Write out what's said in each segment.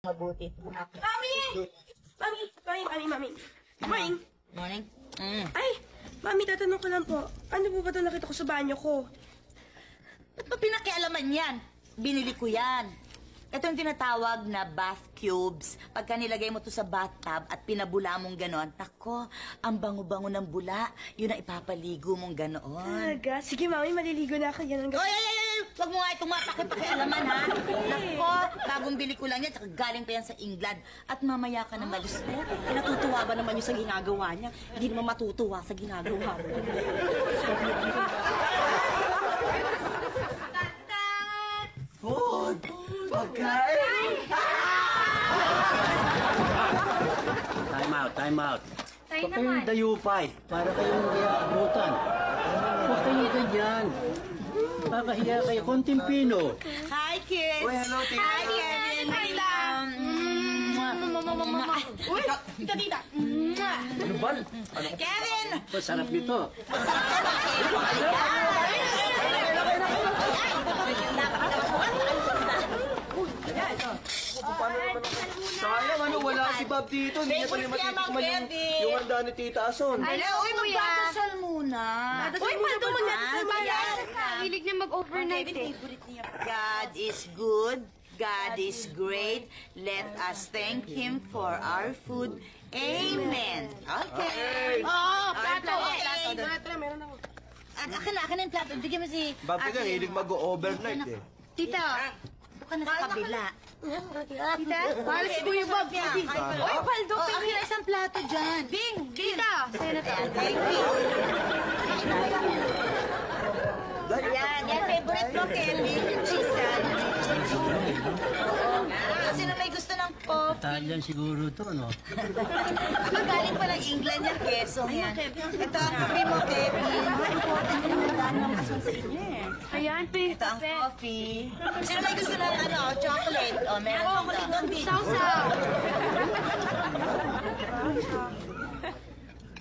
Mabuti. Mami! Mami. Morning. Morning? Ay, Mami, tatanong ko lang po. Ano po ba ito nakita ko sa banyo ko? Ba't ba pinakialaman yan? Binili ko yan. Ito yung tinatawag na bath cubes. Pagka nilagay mo to sa bathtub at pinabula mong ganon, nako, ang bango-bango ng bula, yun ang ipapaligo mong ganon. Talaga? Sige, Mami, maliligo na ako. Yan ang Oy! Huwag mo nga itong mapakipakialaman, ha? Nako, bagong bili ko lang yan, tsaka galing pa yan sa England. At mamaya ka na malis ko. Natutuwa ba naman yung sa ginagawa niya? Hindi naman matutuwa sa ginagawa mo. Food! Pagkain! Time out. Tayo Huwag naman. kayong dayupay para kayong hindi aabutan. Huwag kayong ganyan. Kakahiya kayo. Konting pino. Hi, kids! Uy, hello, Tita. Hi, Kevin! Uy, tita. Ano ba? Kevin! Masarap nito. Sayang, wala si Bob dito. Hindi niya pa rin matitikman yung handa ni Tita Ason. Uy, magdadasal muna. Uy, paldo mo na. Hilig niya mag-overnight eh. Favorite niya. God is good. God is great. Let us thank Him for our food. Amen. Okay. Plato. Meron ako. Akin na yung plato. Bigyan mo si... Bob, ka hilig mag-overnight eh. Tita, Buka na sa kabila. tita, mahal si Kuya Bob. Uy, paldo. Akin na isang plato dyan. Bing! Tita, sa'yo na to. Thank you. Yan, favorite ko, Kelvin. Chicken. Sino may gusto ng coffee? Italian siguro to, no? Galing pa ng England yung keso yan. Ito ang coffee mo, Kevin. Important yung nandaan ng asun sa inyo eh. Ayan, Ito ang coffee. Sino may gusto ng chocolate? O, meron dito. sausaw.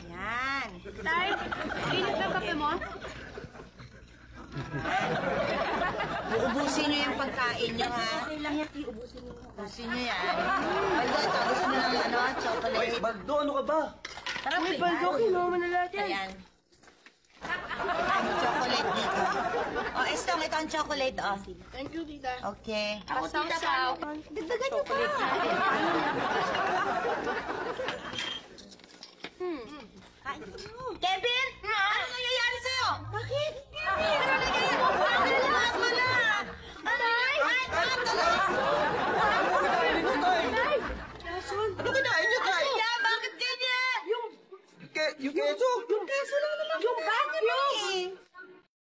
Yan. Tay, init na kape mo? Uubusin nyo yung pagkain nyo, ha? Okay lang yan, ubusin nyo yan. Baldo, ito. Gusto mo ng chocolate? Baldo, ano ka ba? Sarap Uy, yan. paldo, kinuha mo na lahat yan. Ayan. Ang chocolate dito. O, Estong, ito ang chocolate, o. Thank you, tita. Okay. Ako sausaw. Dagdagan nyo pa. Kevin! Ano nangyayari sa'yo? Bakit? Ano nangyayari? Relax mo na! Aray! Ano kinain niyo, Tay? Bakit ganyan? Yung keso. Yung keso lang